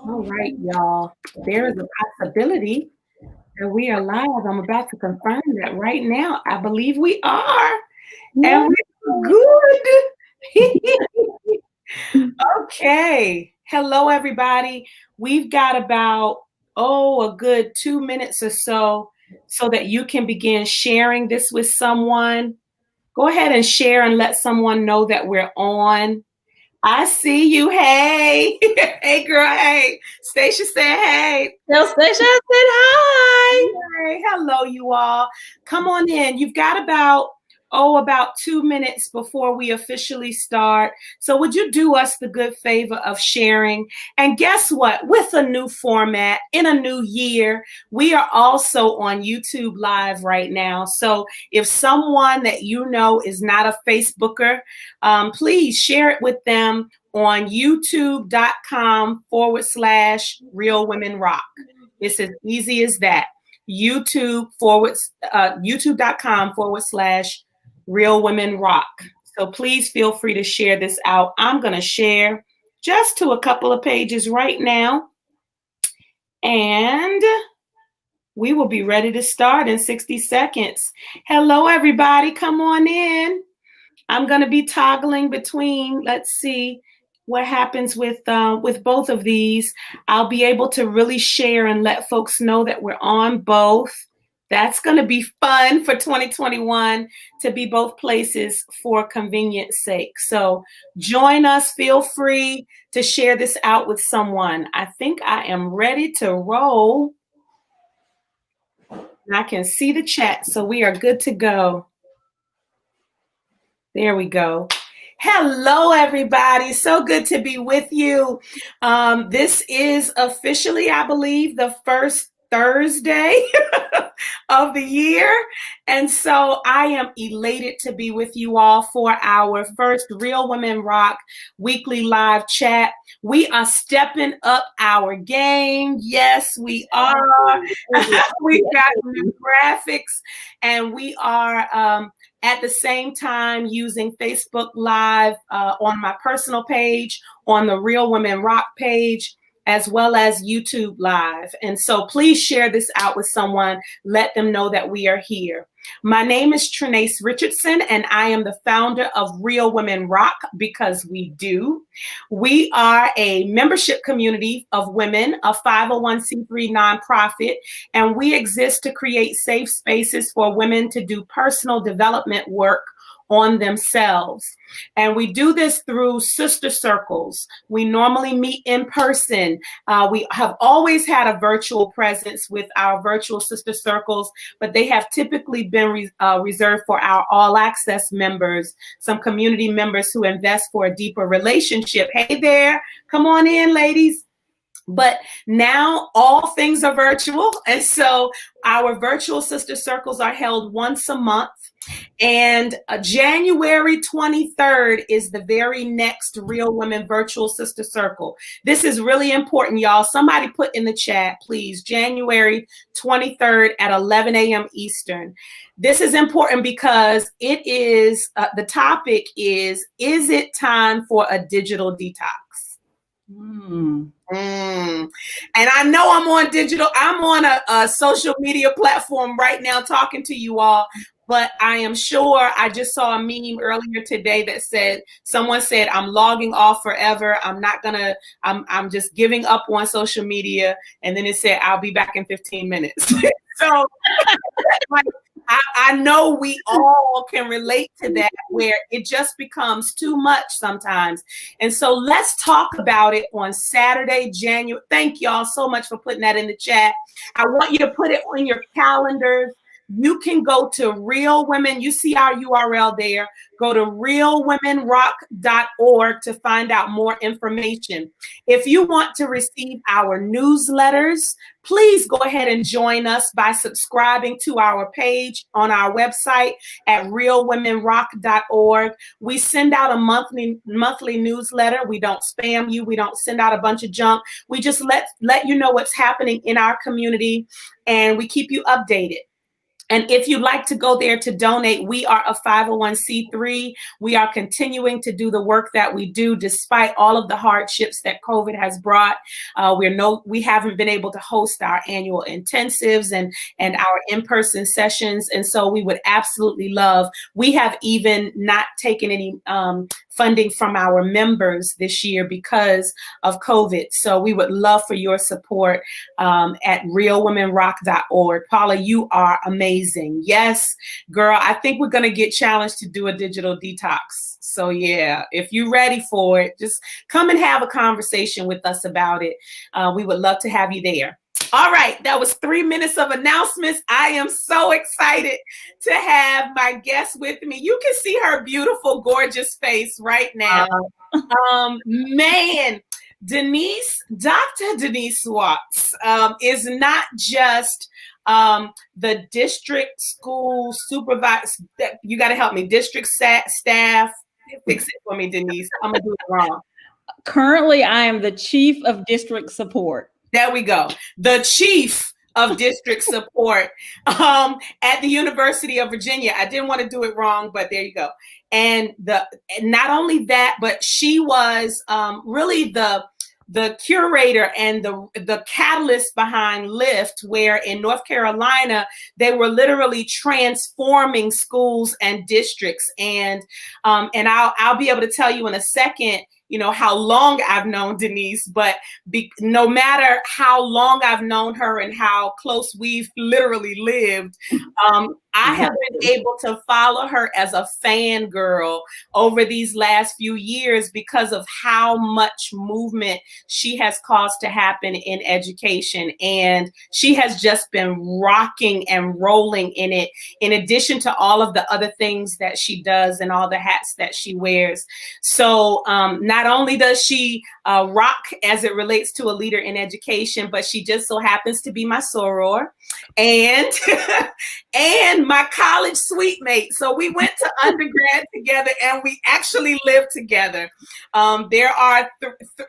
All right, y'all. There is a possibility that we are live. I'm about to confirm that right now. I believe we are. And we're good. Okay. Hello, everybody. We've got about, a good 2 minutes or so that you can begin sharing this with someone. Go ahead and share and let someone know that we're on. I see you. Hey. Hey, girl. Hey. Stacia said hey. Stacia said hi. Hey. Hello, you all. Come on in. You've got about 2 minutes before we officially start. So would you do us the good favor of sharing? And guess what? With a new format in a new year, we are also on YouTube Live right now. So if someone that you know is not a Facebooker, please share it with them on youtube.com/Real Women Rock. It's as easy as that. youtube.com/Real Women Rock. So please feel free to share this out. I'm going to share just to a couple of pages right now. And we will be ready to start in 60 seconds. Hello, everybody. Come on in. I'm going to be toggling between, let's see what happens with both of these. I'll be able to really share and let folks know that we're on both. That's going to be fun for 2021 to be both places for convenience sake. So join us. Feel free to share this out with someone. I think I am ready to roll. I can see the chat, so we are good to go. There we go. Hello, everybody. So good to be with you. This is officially, I believe, the first Thursday of the year. And so I am elated to be with you all for our first Real Women Rock weekly live chat. We are stepping up our game. Yes, we are. We've got new graphics, and we are at the same time using Facebook Live on my personal page, on the Real Women Rock page, as well as YouTube Live. And so please share this out with someone. Let them know that we are here. My name is Denise Richardson, and I am the founder of Real Women Rock, because we do. We are a membership community of women, a 501c3 nonprofit, and we exist to create safe spaces for women to do personal development work on themselves. And we do this through sister circles. We normally meet in person. We have always had a virtual presence with our virtual sister circles, but they have typically been reserved for our all access members, some community members who invest for a deeper relationship. Hey there, come on in, ladies. But now all things are virtual. And so our virtual sister circles are held once a month. And January 23rd is the very next Real Women Virtual Sister Circle. This is really important, y'all. Somebody put in the chat, please, January 23rd at 11 a.m. Eastern. This is important because it is, the topic is it time for a digital detox? And I know I'm on digital. I'm on a social media platform right now talking to you all. But I am sure, I just saw a meme earlier today that said, someone said, I'm logging off forever. I'm just giving up on social media. And then it said, I'll be back in 15 minutes. So I know we all can relate to that, where it just becomes too much sometimes. And so let's talk about it on Saturday, January. Thank y'all so much for putting that in the chat. I want you to put it on your calendars. You can go to Real Women. You see our URL there. Go to realwomenrock.org to find out more information. If you want to receive our newsletters, please go ahead and join us by subscribing to our page on our website at realwomenrock.org. We send out a monthly newsletter. We don't spam you. We don't send out a bunch of junk. We just let you know what's happening in our community, and we keep you updated. And if you'd like to go there to donate, we are a 501c3. We are continuing to do the work that we do despite all of the hardships that COVID has brought. We haven't been able to host our annual intensives and our in-person sessions. And so we would absolutely love, we have even not taken any funding from our members this year because of COVID. So we would love for your support at realwomenrock.org. Paula, you are amazing. Yes, girl, I think we're going to get challenged to do a digital detox. So yeah, if you're ready for it, just come and have a conversation with us about it. We would love to have you there. All right, that was 3 minutes of announcements. I am so excited to have my guest with me. You can see her beautiful, gorgeous face right now. Man, Dr. Denise Watts is not just the district school supervisor. You got to help me. District staff. Fix it for me, Denise. I'm going to do it wrong. Currently, I am the chief of district support. There we go. The chief of district support at the University of Virginia. I didn't want to do it wrong, but there you go. And not only that, but she was really the curator and the catalyst behind LIFT, where in North Carolina, they were literally transforming schools and districts. And I'll be able to tell you in a second, you know, how long I've known Denise, but no matter how long I've known her and how close we've literally lived, I have been able to follow her as a fangirl over these last few years because of how much movement she has caused to happen in education. And she has just been rocking and rolling in it, in addition to all of the other things that she does and all the hats that she wears. So not only does she rock as it relates to a leader in education, but she just so happens to be my soror and my college suite mate. So we went to undergrad together and we actually lived together. There are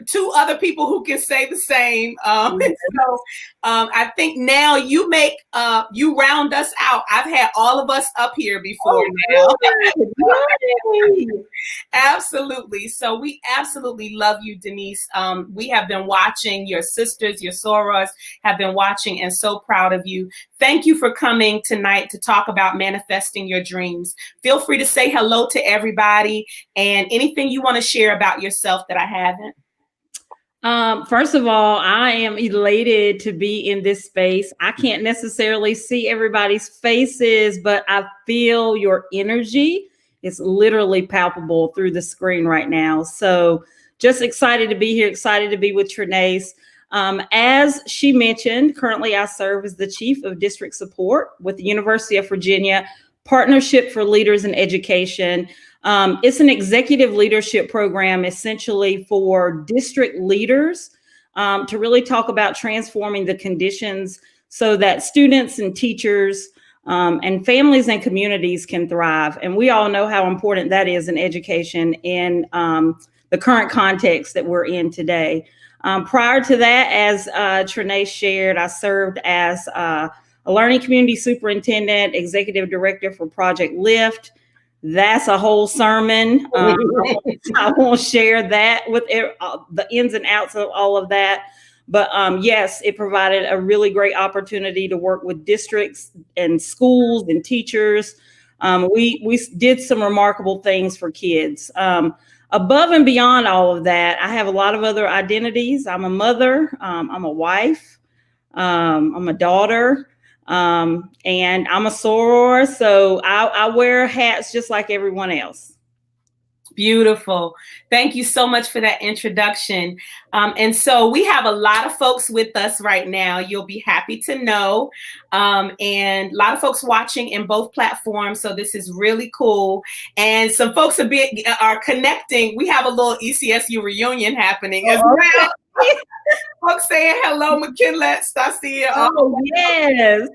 two other people who can say the same. I think now you round us out. I've had all of us up here before now. Absolutely. So we absolutely love you, Denise. We have been watching. Your sisters, your sorors have been watching and so proud of you. Thank you for coming tonight to talk about manifesting your dreams. Feel free to say hello to everybody and anything you want to share about yourself that I haven't. First of all, I am elated to be in this space. I can't necessarily see everybody's faces, but I feel your energy. It's literally palpable through the screen right now. So just excited to be here, excited to be with Trinace. As she mentioned, currently I serve as the chief of district support with the University of Virginia Partnership for Leaders in Education. It's an executive leadership program essentially for district leaders to really talk about transforming the conditions so that students and teachers and families and communities can thrive. And we all know how important that is in education in the current context that we're in today. Prior to that, as Trinace shared, I served as a learning community superintendent, executive director for Project LIFT. That's a whole sermon. I won't share that with the ins and outs of all of that. But yes, it provided a really great opportunity to work with districts and schools and teachers. We did some remarkable things for kids. Above and beyond all of that, I have a lot of other identities. I'm a mother, I'm a wife, I'm a daughter, and I'm a soror. So I wear hats just like everyone else. Beautiful. Thank you so much for that introduction. And so we have a lot of folks with us right now. You'll be happy to know. And a lot of folks watching in both platforms. So this is really cool. And some folks are connecting. We have a little ECSU reunion happening as well. Folks saying hello, McKinley, Stacia. Oh, yes.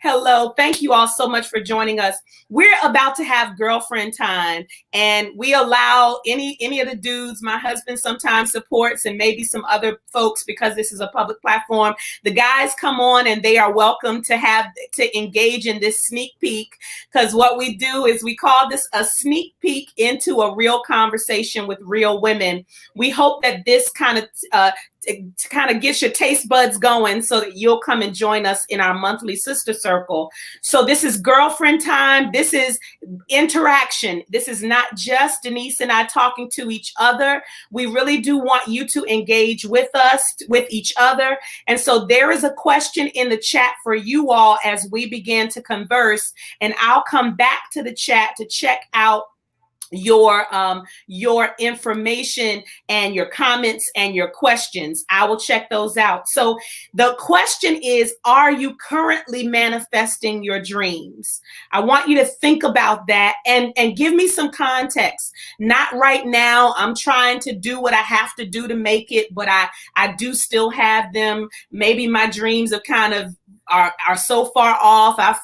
Hello. Thank you all so much for joining us. We're about to have girlfriend time, and we allow any of the dudes my husband sometimes supports, and maybe some other folks, because this is a public platform. The guys come on and they are welcome to engage in this sneak peek, because what we do is we call this a sneak peek into a real conversation with real women. We hope that this kind of gets your taste buds going so that you'll come and join us in our monthly sister circle. So this is girlfriend time. This is interaction. This is not just Denise and I talking to each other. We really do want you to engage with us, with each other. And so there is a question in the chat for you all as we begin to converse, and I'll come back to the chat to check out your information and your comments and your questions. I will check those out. So the question is, are you currently manifesting your dreams? I want you to think about that and give me some context. Not right now. I'm trying to do what I have to do to make it, but I do still have them. Maybe my dreams are kind of are so far off. I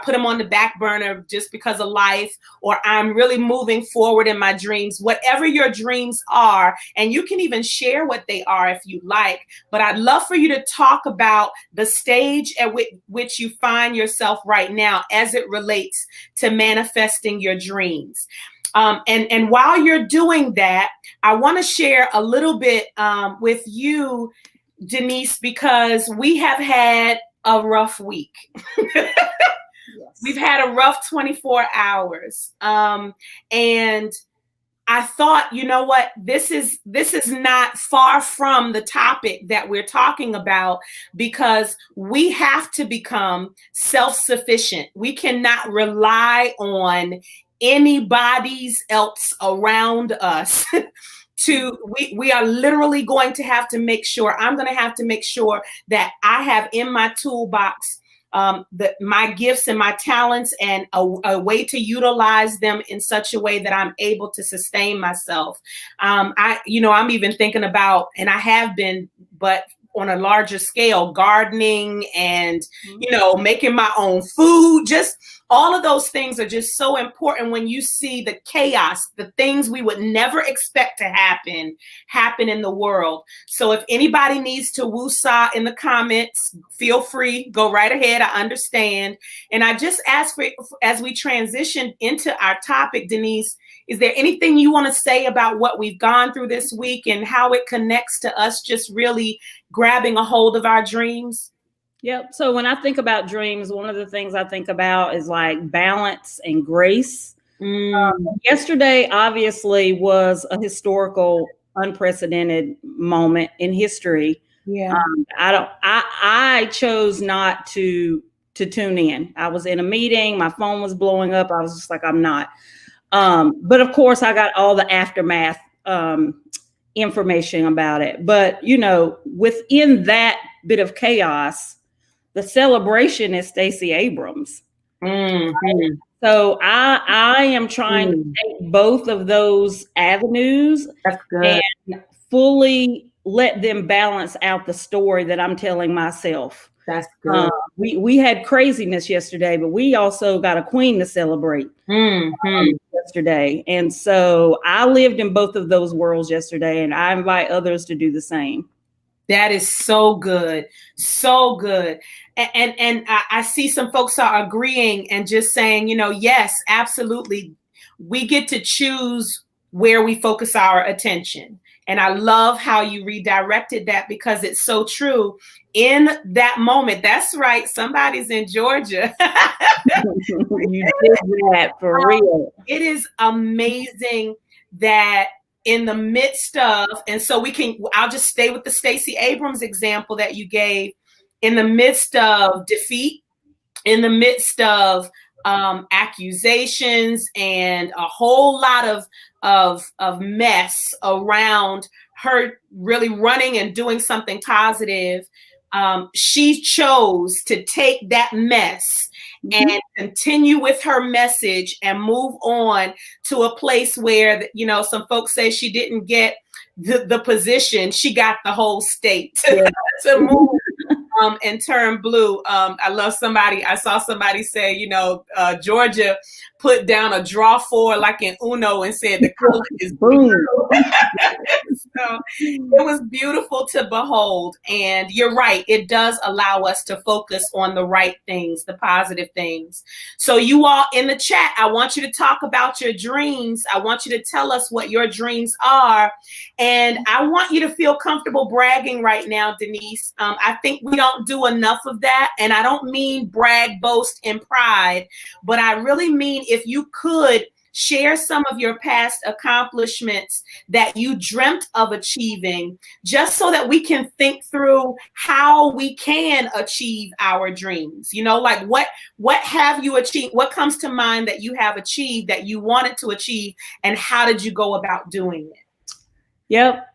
put them on the back burner just because of life, or I'm really moving forward in my dreams. Whatever your dreams are, and you can even share what they are if you like, but I'd love for you to talk about the stage at which you find yourself right now as it relates to manifesting your dreams. And while you're doing that, I want to share a little bit with you, Denise, because we have had a rough week. Yes. We've had a rough 24 hours. And I thought, you know what, this is not far from the topic that we're talking about, because we have to become self-sufficient. We cannot rely on anybody's else around us. We are literally going to have to make sure, I'm going to have to make sure that I have in my toolbox my gifts and my talents, and a way to utilize them in such a way that I'm able to sustain myself. I'm even thinking about, and I have been, but on a larger scale, gardening and, making my own food. Just all of those things are just so important when you see the chaos, the things we would never expect to happen in the world. So if anybody needs to woo-saw in the comments, feel free, go right ahead. I understand. And I just ask for, as we transition into our topic, Denise, is there anything you want to say about what we've gone through this week and how it connects to us just really grabbing a hold of our dreams? Yep. So when I think about dreams, one of the things I think about is like balance and grace. Yesterday, obviously, was a historical, unprecedented moment in history. Yeah. I chose not to tune in. I was in a meeting. My phone was blowing up. I was just like, I'm not. But of course, I got all the aftermath information about it. But, within that bit of chaos, the celebration is Stacey Abrams. Mm-hmm. Right? So I am trying to take both of those avenues. That's good. And fully let them balance out the story that I'm telling myself. That's good. We had craziness yesterday, but we also got a queen to celebrate yesterday. And so I lived in both of those worlds yesterday, and I invite others to do the same. That is so good. So good. And I see some folks are agreeing and just saying, yes, absolutely. We get to choose where we focus our attention. And I love how you redirected that, because it's so true. In that moment, that's right, somebody's in Georgia. You did that for real. It is amazing that in the midst of, and so I'll just stay with the Stacey Abrams example that you gave, in the midst of defeat, in the midst of accusations and a whole lot of mess around her really running and doing something positive, she chose to take that mess and continue with her message and move on to a place where, some folks say she didn't get the position. She got the whole state to move and turn blue. I saw somebody say, Georgia put down a draw four like in Uno and said the color is blue. Boom. So it was beautiful to behold. And you're right, it does allow us to focus on the right things, the positive things. So you all in the chat, I want you to talk about your dreams. I want you to tell us what your dreams are. And I want you to feel comfortable bragging right now, Denise. I think we don't do enough of that. And I don't mean brag, boast, and pride, but I really mean if you could share some of your past accomplishments that you dreamt of achieving, just so that we can think through how we can achieve our dreams. Like what have you achieved? What comes to mind that you have achieved that you wanted to achieve, and how did you go about doing it? Yep.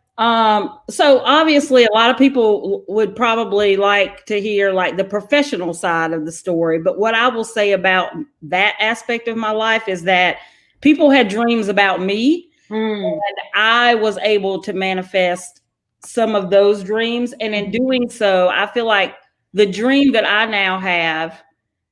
So obviously a lot of people would probably like to hear like the professional side of the story. But what I will say about that aspect of my life is that people had dreams about me, and I was able to manifest some of those dreams. And in doing so, I feel like the dream that I now have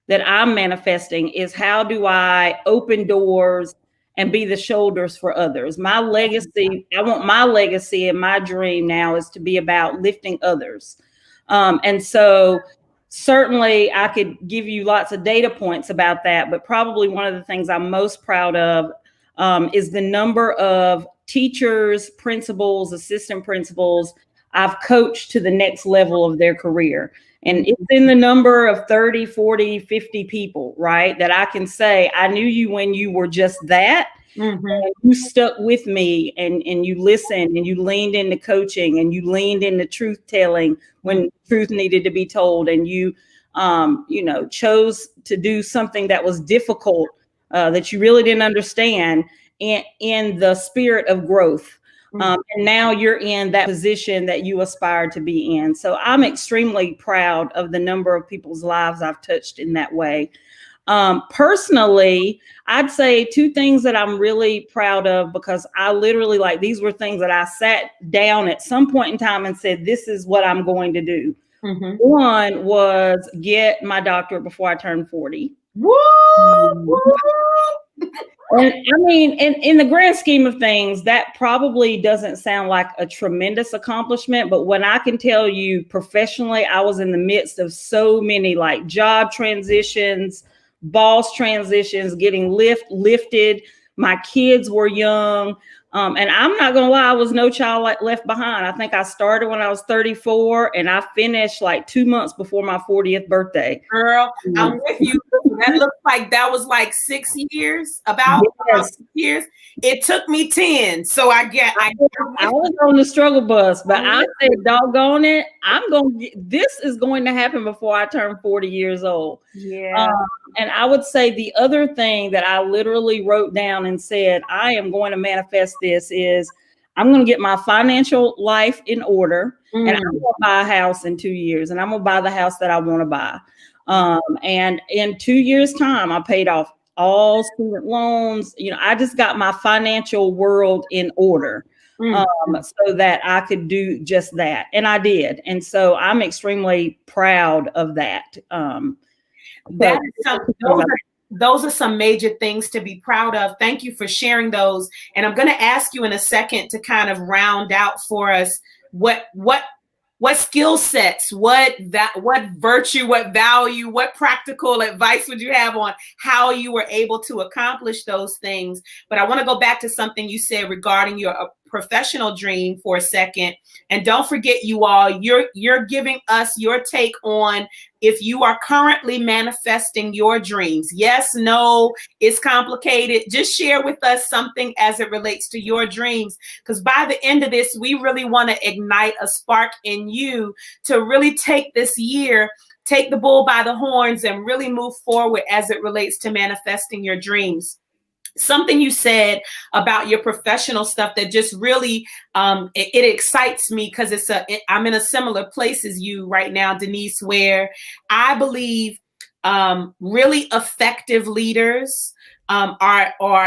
that I'm manifesting is, how do I open doors and be the shoulders for others? My legacy, I want my legacy and my dream now is to be about lifting others. And so certainly I could give you lots of data points about that, but probably one of the things I'm most proud of is the number of teachers, principals, assistant principals I've coached to the next level of their career. And it's in the number of 30, 40, 50 people, right? That I can say, I knew you when you were just that. And you stuck with me, and you listened, and you leaned into coaching, and you leaned into truth telling when truth needed to be told. And you, chose to do something that was difficult, that you really didn't understand, in the spirit of growth. And now you're in that position that you aspire to be in. So I'm extremely proud of the number of people's lives I've touched in that way. Personally, I'd say two things that I'm really proud of, because I literally, like, these were things that I sat down at some point in time and said, this is what I'm going to do. One was get my doctorate before I turned 40. Woo! And I mean, in the grand scheme of things, that probably doesn't sound like a tremendous accomplishment. But when I can tell you professionally, I was in the midst of so many like job transitions, boss transitions, getting lifted. My kids were young. And I'm not going to lie, I was no child left behind. I think I started when I was 34 and I finished like 2 months before my 40th birthday. Girl, I'm with you. That looks like that was like 6 years, about 6 years. It took me 10. So I was on the struggle bus, but I said, doggone it, this is going to happen before I turn 40 years old. Yeah. And I would say the other thing that I literally wrote down and said, I am going to manifest this, is I'm going to get my financial life in order, and I'm going to buy a house in 2 years, and I'm going to buy the house that I want to buy. And in 2 years' time, I paid off all student loans. I just got my financial world in order, so that I could do just that. And I did. And so I'm extremely proud of that. Those are some major things to be proud of. Thank you for sharing those. And I'm going to ask you in a second to kind of round out for us what skill sets, what virtue, what value, what practical advice would you have on how you were able to accomplish those things. But I want to go back to something you said regarding your professional dream for a second. And don't forget, you all, you're giving us your take on if you are currently manifesting your dreams. Yes, no, it's complicated. Just share with us something as it relates to your dreams, because by the end of this, we really want to ignite a spark in you to really take this year, take the bull by the horns, and really move forward as it relates to manifesting your dreams. Something you said about your professional stuff that just really it excites me, because I'm in a similar place as you right now, Denise, where I believe really effective leaders or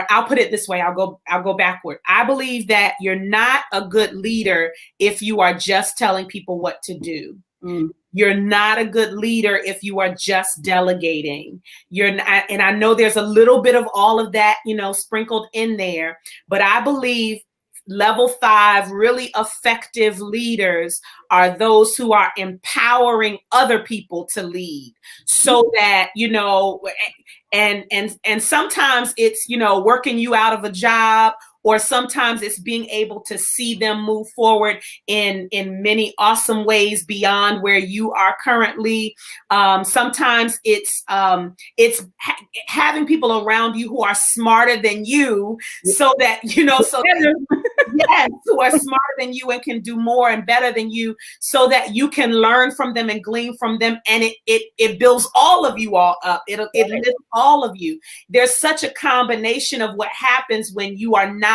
I'll put it this way, I'll go backward. I believe that you're not a good leader if you are just telling people what to do. Mm. You're not a good leader if you are just delegating. You're not, and I know there's a little bit of all of that, sprinkled in there, but I believe level 5 really effective leaders are those who are empowering other people to lead, so that and sometimes it's working you out of a job, or sometimes it's being able to see them move forward in many awesome ways beyond where you are currently. Sometimes it's having people around you who are smarter than you, so that yes, who are smarter than you and can do more and better than you, so that you can learn from them and glean from them, and it builds all of you all up. It lifts all of you. There's such a combination of what happens when you are not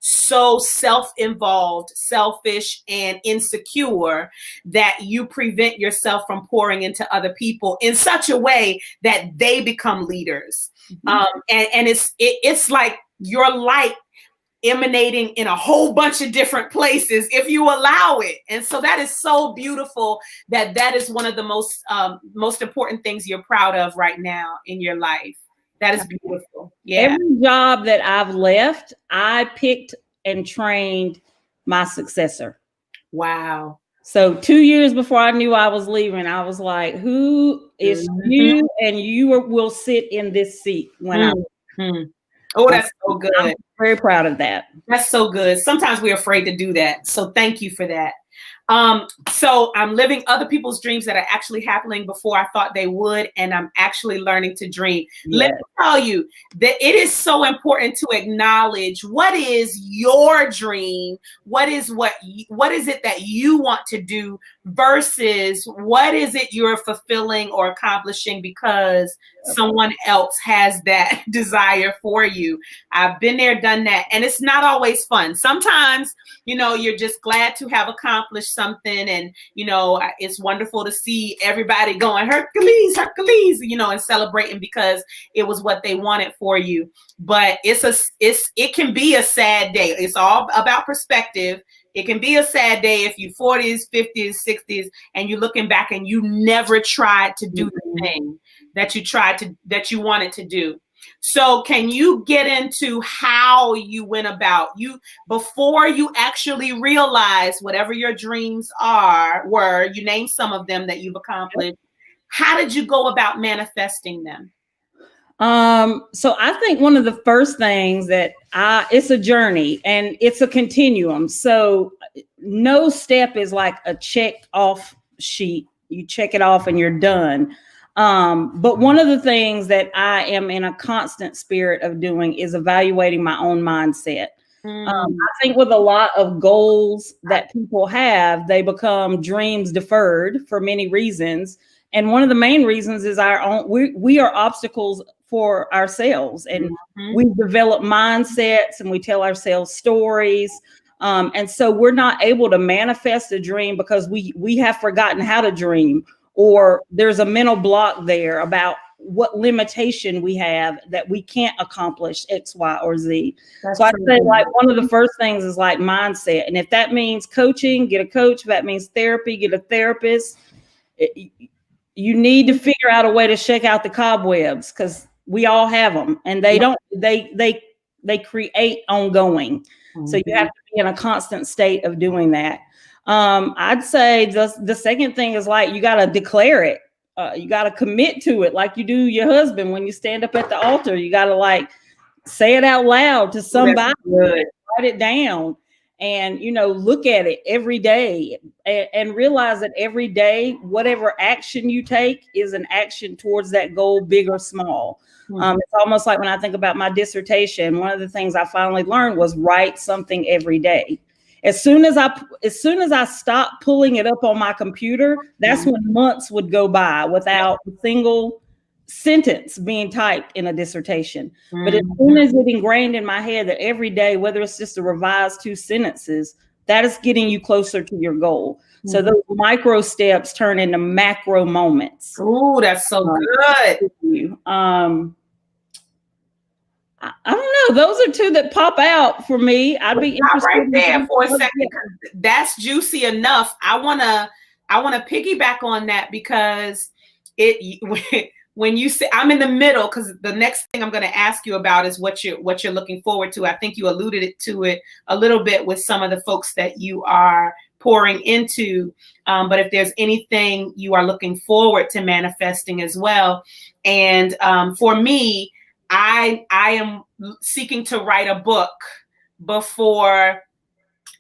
so self-involved, selfish, and insecure that you prevent yourself from pouring into other people in such a way that they become leaders. And it's like your light emanating in a whole bunch of different places if you allow it. And so that is so beautiful, that is one of the most important things you're proud of right now in your life. That is beautiful. Yeah. Every job that I've left, I picked and trained my successor. Wow. So 2 years before I knew I was leaving, I was like, who is you? And you will sit in this seat when I'm. Oh, that's so good. I'm very proud of that. That's so good. Sometimes we're afraid to do that. So thank you for that. So I'm living other people's dreams that are actually happening before I thought they would, and I'm actually learning to dream. Yes. Let me tell you that it is so important to acknowledge what is your dream, what is it that you want to do, versus what is it you're fulfilling or accomplishing because someone else has that desire for you. I've been there, done that, and it's not always fun. Sometimes, you're just glad to have accomplished something, and it's wonderful to see everybody going Hercules, and celebrating because it was what they wanted for you. But it can be a sad day. It's all about perspective. It can be a sad day if you're 40s, 50s, 60s, and you're looking back and you never tried to do the thing that you wanted to do. So can you get into how you went about before you actually realized whatever your dreams were, you named some of them that you've accomplished. How did you go about manifesting them? So I think one of the first things that it's a journey and it's a continuum. So no step is like a check off sheet. You check it off and you're done. But one of the things that I am in a constant spirit of doing is evaluating my own mindset. I think with a lot of goals that people have, they become dreams deferred for many reasons. And one of the main reasons is we are obstacles for ourselves, and we develop mindsets and we tell ourselves stories. And so we're not able to manifest a dream because we have forgotten how to dream, or there's a mental block there about what limitation we have that we can't accomplish X, Y, or Z. So I'd say like one of the first things is like mindset. And if that means coaching, get a coach. If that means therapy, get a therapist. You need to figure out a way to shake out the cobwebs, because we all have them, and they create ongoing. So you have to be in a constant state of doing that. I'd say the second thing is like, you got to declare it. You got to commit to it. Like you do your husband when you stand up at the altar, you got to like say it out loud to somebody, write it down, and, look at it every day and realize that every day, whatever action you take is an action towards that goal, big or small. It's almost like when I think about my dissertation, one of the things I finally learned was write something every day. As soon as I stopped pulling it up on my computer, that's when months would go by without a single sentence being typed in a dissertation. But as soon as it ingrained in my head that every day, whether it's just a revised 2 sentences, that is getting you closer to your goal. So those micro steps turn into macro moments. Oh, that's so good. I don't know. Those are 2 that pop out for me. I'd be interested right there for a second. That's juicy enough. I want to I want to piggyback on that because it when you say I'm in the middle, because the next thing I'm going to ask you about is what you're looking forward to. I think you alluded to it a little bit with some of the folks that you are pouring into, but if there's anything you are looking forward to manifesting as well. And for me, I am seeking to write a book before.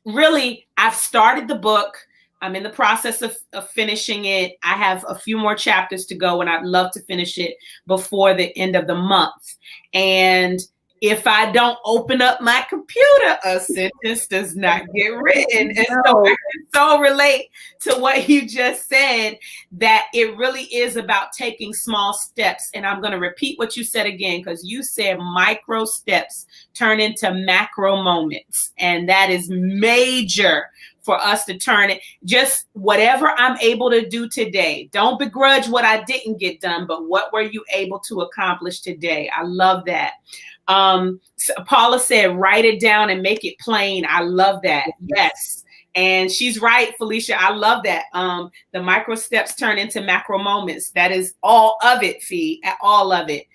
Really, I've started the book. I'm in the process of finishing it. I have a few more chapters to go, and I'd love to finish it before the end of the month. And if I don't open up my computer, a sentence does not get written. And so I can so relate to what you just said, that it really is about taking small steps. And I'm going to repeat what you said again, because you said micro steps turn into macro moments. And that is major for us to turn it. Just whatever I'm able to do today. Don't begrudge what I didn't get done, but what were you able to accomplish today? I love that. So Paula said, write it down and make it plain. I love that. Yes. And she's right, Felicia. I love that. The micro steps turn into macro moments. That is all of it, Fee, all of it.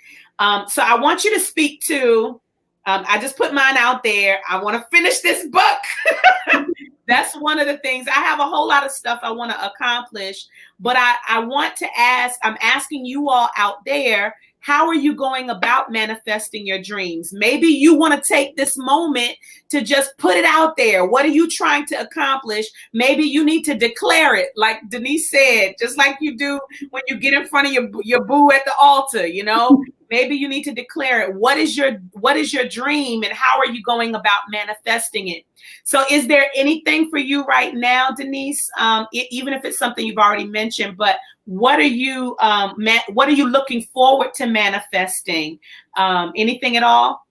So I want you to speak to, I just put mine out there. I want to finish this book. That's one of the things. I have a whole lot of stuff I want to accomplish, but I want to ask, I'm asking you all out there, how are you going about manifesting your dreams? Maybe you want to take this moment to just put it out there. What are you trying to accomplish? Maybe you need to declare it, like Denise said, just like you do when you get in front of your boo at the altar, you know? Maybe you need to declare it. What is your dream, and how are you going about manifesting it? So is there anything for you right now, Denise? Even if it's something you've already mentioned, but what are you looking forward to manifesting? Anything at all?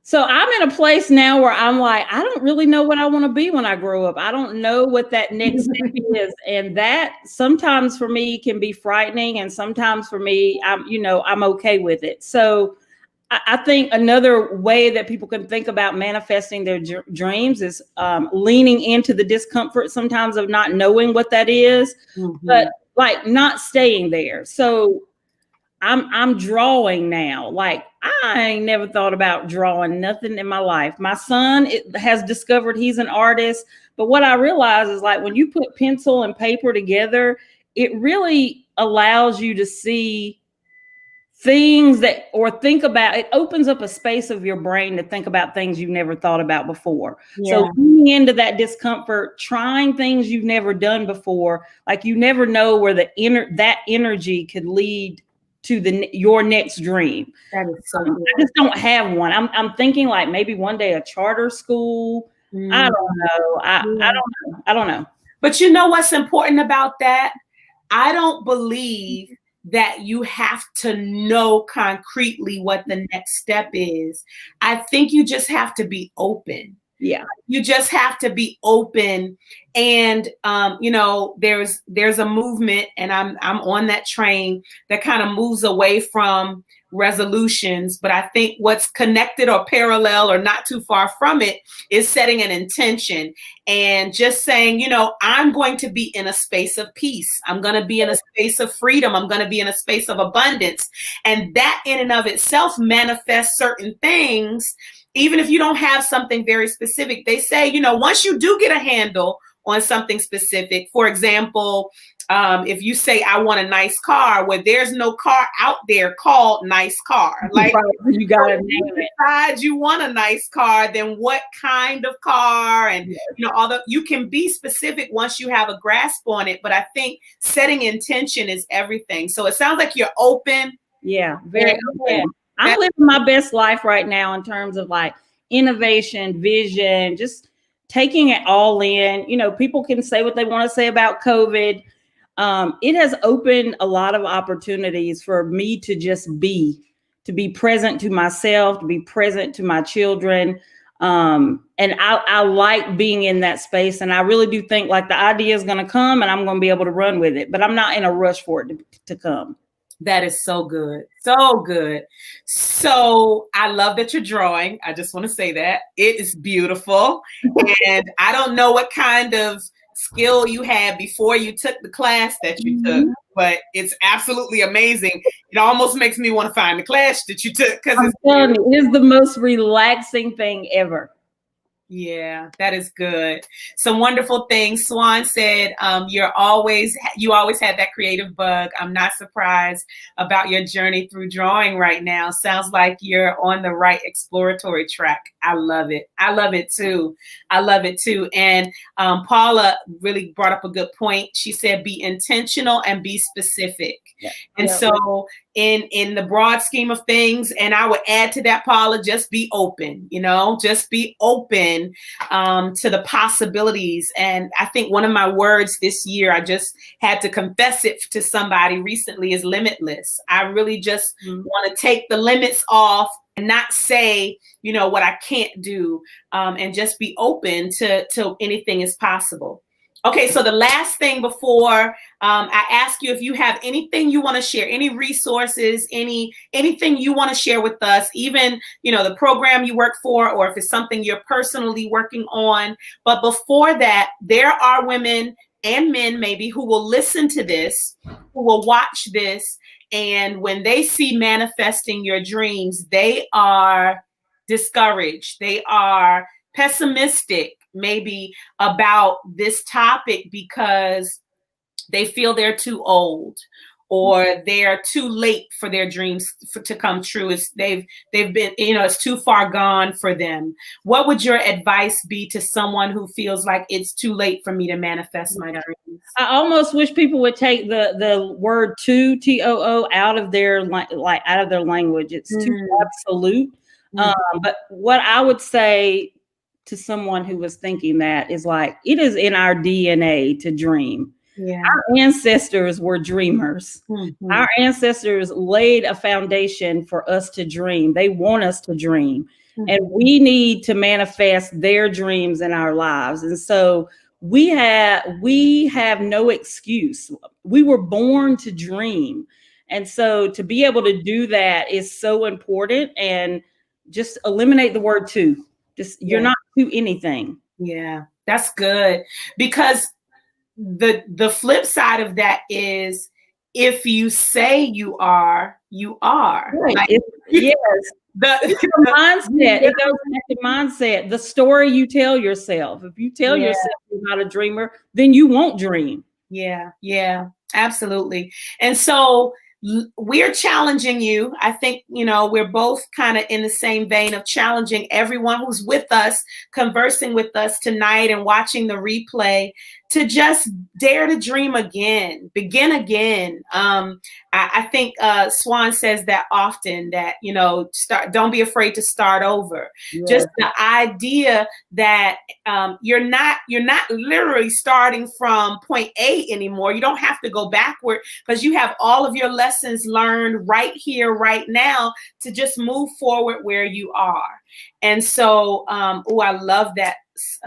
So I'm in a place now where I'm like, I don't really know what I want to be when I grow up. I don't know what that next step is. And that sometimes for me can be frightening. And sometimes for me, I'm okay with it. So I think another way that people can think about manifesting their dreams is leaning into the discomfort sometimes of not knowing what that is, but like not staying there. So I'm drawing now. Like I ain't never thought about drawing nothing in my life. My son has discovered he's an artist, but what I realize is like when you put pencil and paper together, it really allows you to see things that, or think about, it opens up a space of your brain to think about things you've never thought about before. Yeah. So leaning into that discomfort, trying things you've never done before, like you never know where that energy could lead to your next dream. That is so good. I just don't have one. I'm thinking like maybe one day a charter school. I don't know. I don't know. But you know what's important about that? I don't believe that you have to know concretely what the next step is. I think you just have to be open. Yeah. You just have to be open. And, there's a movement, and I'm on that train that kind of moves away from resolutions. But I think what's connected or parallel or not too far from it is setting an intention and just saying, I'm going to be in a space of peace. I'm going to be in a space of freedom. I'm going to be in a space of abundance. And that in and of itself manifests certain things. Even if you don't have something very specific, they say, once you do get a handle on something specific, for example, if you say, I want a nice car, where there's no car out there called nice car. Like you got to name it. Decide you want a nice car, then what kind of car? And, although you can be specific once you have a grasp on it, but I think setting intention is everything. So it sounds like you're open. Yeah, very open. I'm living my best life right now in terms of like innovation, vision, just taking it all in. People can say what they want to say about COVID. It has opened a lot of opportunities for me to just be present to myself, to be present to my children. And I like being in that space. And I really do think like the idea is going to come and I'm going to be able to run with it, but I'm not in a rush for it to come. That is so good. So good. So I love that you're drawing. I just want to say that it is beautiful. And I don't know what kind of skill you had before you took the class that you took, but it's absolutely amazing. It almost makes me want to find the class that you took because I'm telling you, it is the most relaxing thing ever. Yeah, that is good. Some wonderful things. Swan said, you always had that creative bug. I'm not surprised about your journey through drawing right now. Sounds like you're on the right exploratory track. I love it. I love it too. I love it too. And Paula really brought up a good point. She said, be intentional and be specific. Yeah. And so in the broad scheme of things, and I would add to that, Paula, just be open, just be open to the possibilities. And I think one of my words this year, I just had to confess it to somebody recently, is limitless. I really just want to take the limits off and not say, what I can't do, and just be open to anything is possible. Okay, so the last thing before I ask you if you have anything you want to share, any resources, anything you want to share with us, even, the program you work for, or if it's something you're personally working on. But before that, there are women and men maybe who will listen to this, who will watch this, and when they see manifesting your dreams, they are discouraged. They are pessimistic maybe about this topic because they feel they're too old or they're too late for their dreams to come true. They've been, it's too far gone for them. What would your advice be to someone who feels like it's too late for me to manifest my dreams? I almost wish people would take the word TOO out of their out of their language. It's too absolute. But what I would say to someone who was thinking that is like, it is in our DNA to dream. Yeah. Our ancestors were dreamers. Our ancestors laid a foundation for us to dream. They want us to dream. And we need to manifest their dreams in our lives. And so we have no excuse. We were born to dream. And so to be able to do that is so important. And just eliminate the word to. You're not to anything. Yeah, that's good. Because the flip side of that is, if you say you are, you are. Right. Yes. The mindset. It goes back to mindset. The story you tell yourself. If you tell yourself you're not a dreamer, then you won't dream. Yeah, absolutely. And so we're challenging you. I think, we're both kind of in the same vein of challenging everyone who's with us, conversing with us tonight and watching the replay, to just dare to dream again, begin again. I think Swan says that often, that, don't be afraid to start over. Yeah. Just the idea that you're not literally starting from point A anymore. You don't have to go backward, because you have all of your lessons learned right here, right now, to just move forward where you are. And so, I love that.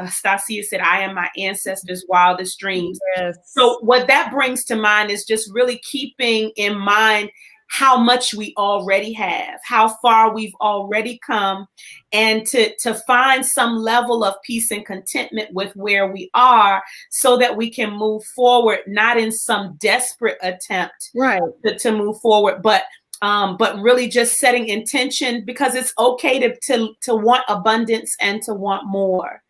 Stacia said, I am my ancestors' wildest dreams. Yes. So what that brings to mind is just really keeping in mind how much we already have, how far we've already come, and to find some level of peace and contentment with where we are, so that we can move forward, not in some desperate attempt to move forward, but really just setting intention, because it's okay to want abundance and to want more.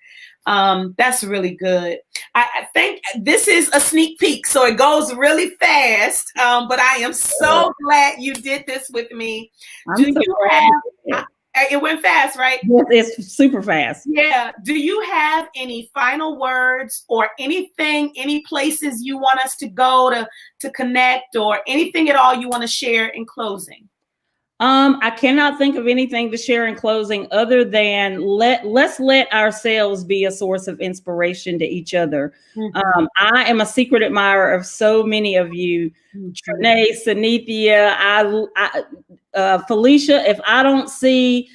That's really good. I think this is a sneak peek, so it goes really fast. But I am so glad you did this with me. It went fast, right? Yes, it's super fast. Yeah. Do you have any final words or anything, any places you want us to go to connect, or anything at all you want to share in closing? I cannot think of anything to share in closing other than let's let ourselves be a source of inspiration to each other. I am a secret admirer of so many of you. Trinae, Sanithia, Felicia. If I don't see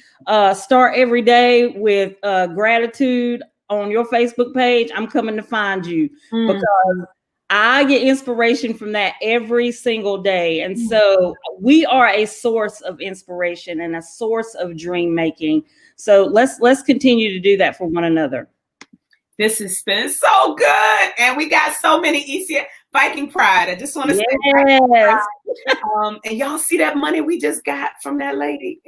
start every day with gratitude on your Facebook page, I'm coming to find you, because I get inspiration from that every single day. And so we are a source of inspiration and a source of dream making. So let's continue to do that for one another. This has been so good. And we got so many ECA Viking Pride. I just want to say, Yes. and y'all see that money we just got from that lady?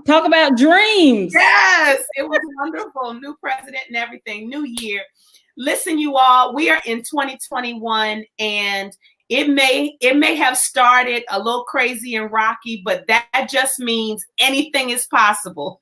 Talk about dreams. Yes, it was wonderful. New president and everything, new year. Listen, you all, we are in 2021, and it may have started a little crazy and rocky, but that just means anything is possible.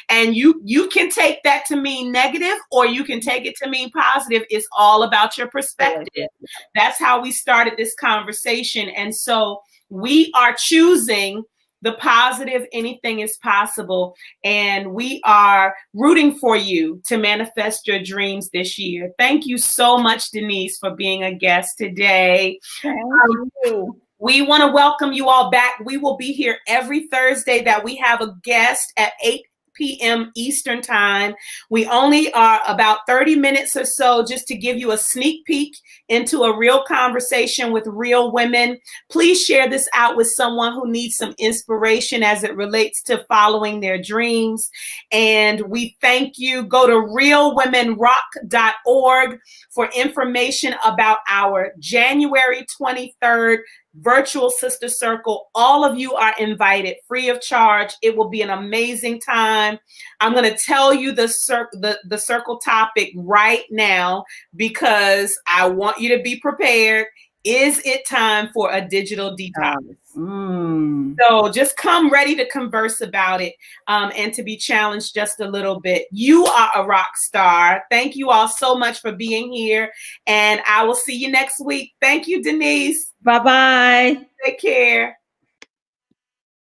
And you can take that to mean negative, or you can take it to mean positive. It's all about your perspective. That's how we started this conversation. And so we are choosing the positive, anything is possible. And we are rooting for you to manifest your dreams this year. Thank you so much, Denise, for being a guest today. Thank you. We want to welcome you all back. We will be here every Thursday that we have a guest at 8 p.m. Eastern time. We only are about 30 minutes or so just to give you a sneak peek into a real conversation with real women. Please share this out with someone who needs some inspiration as it relates to following their dreams. And we thank you. Go to realwomenrock.org for information about our January 23rd virtual sister circle. All of you are invited, free of charge. It will be an amazing time. I'm going to tell you the circle topic right now because I want you to be prepared. Is it time for a digital detox? So just come ready to converse about it and to be challenged just a little bit. You are a rock star. Thank you all so much for being here. And I will see you next week. Thank you, Denise. Bye-bye. Take care.